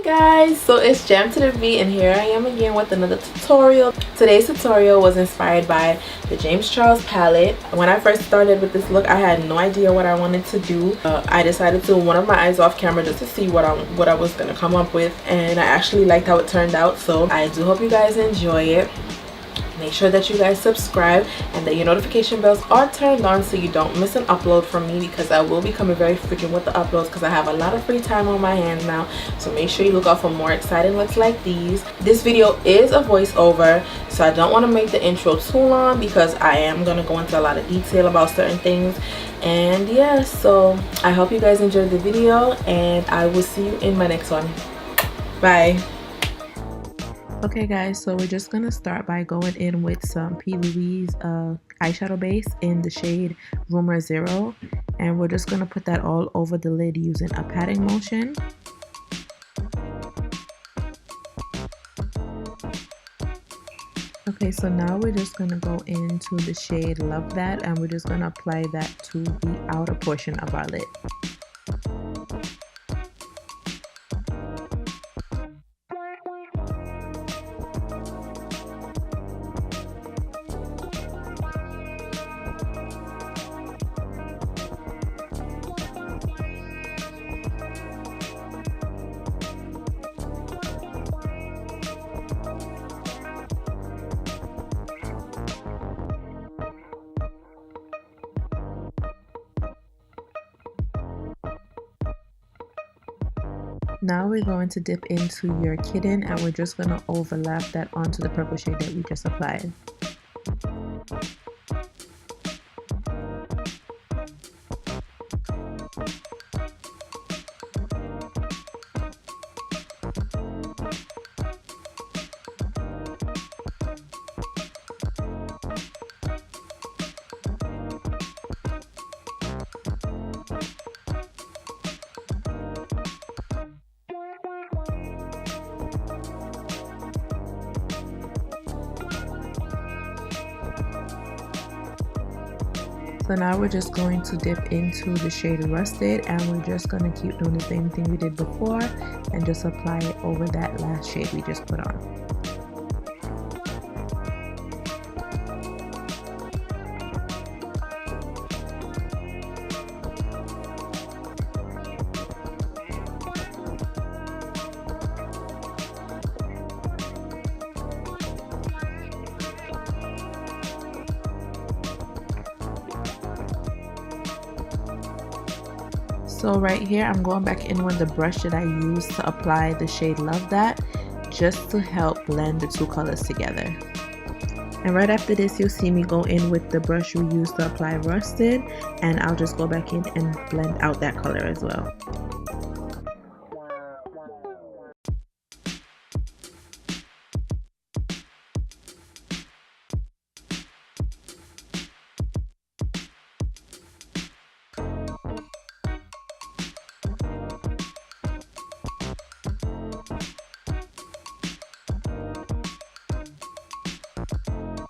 Hey guys, so it's Jam to the V and here I am again with another tutorial. Today's tutorial was inspired by the James Charles palette. When I first started with this look, I had no idea what I wanted to do. I decided to do one of my eyes off camera just to see what I was gonna come up with, and I actually liked how it turned out, so I do hope you guys enjoy it. Make sure that you guys subscribe and that your notification bells are turned on so you don't miss an upload from me, because I will be coming very frequent with the uploads because I have a lot of free time on my hands now. So make sure you look out for more exciting looks like these. This video is a voiceover, so I don't want to make the intro too long because I am going to go into a lot of detail about certain things. And yeah, so I hope you guys enjoyed the video and I will see you in my next one. Bye. Okay guys, so we're just gonna start by going in with some P. Louise eyeshadow base in the shade Rumor Zero, and we're just gonna put that all over the lid using a patting motion. Okay, so now we're just gonna go into the shade Love That, and we're just gonna apply that to the outer portion of our lid. Now we're going to dip into your kitten and we're just going to overlap that onto the purple shade that we just applied. So now we're just going to dip into the shade Rusted, and we're just going to keep doing the same thing we did before and just apply it over that last shade we just put on. So right here, I'm going back in with the brush that I used to apply the shade Love That, just to help blend the two colors together. And right after this, you'll see me go in with the brush we used to apply Rusted, and I'll just go back in and blend out that color as well.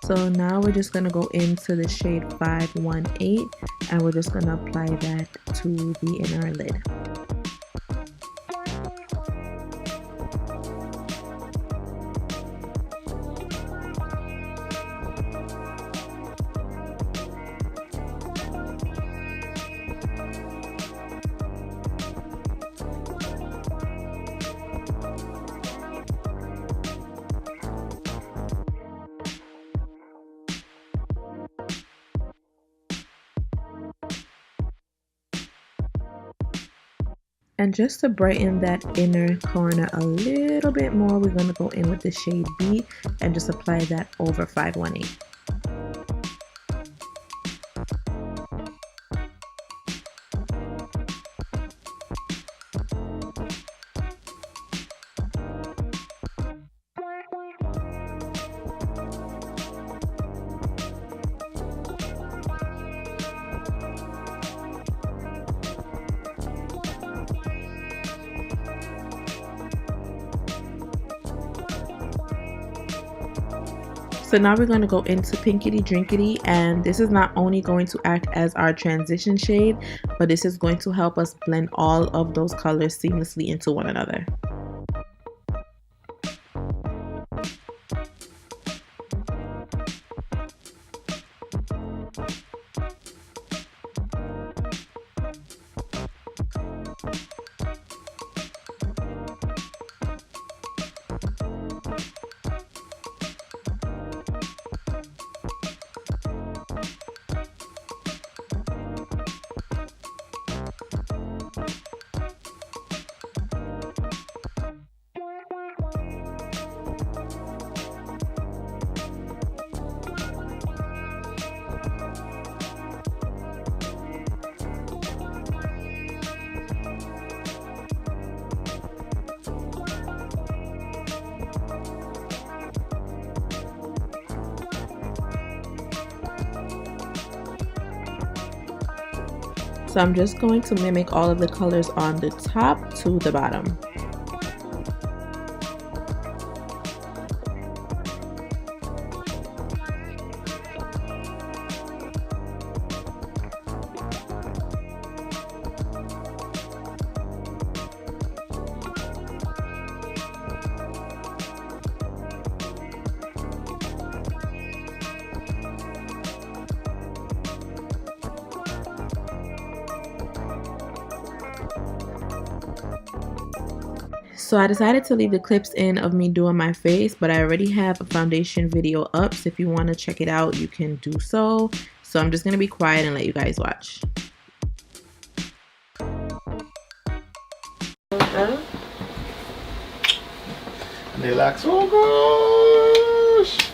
So now we're just going to go into the shade 518 and we're just going to apply that to the inner lid. And just to brighten that inner corner a little bit more, we're going to go in with the shade B and just apply that over 518. So now we're going to go into Pinkity Drinkity, and this is not only going to act as our transition shade, but this is going to help us blend all of those colors seamlessly into one another. So I'm just going to mimic all of the colors on the top to the bottom. So I decided to leave the clips in of me doing my face, but I already have a foundation video up, so if you want to check it out, you can do so. So I'm just going to be quiet and let you guys watch. They like, oh gosh!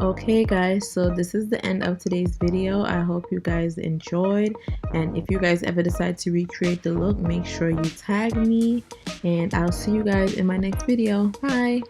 Okay guys, so this is the end of today's video. I hope you guys enjoyed, and if you guys ever decide to recreate the look, make sure you tag me, and I'll see you guys in my next video. Bye!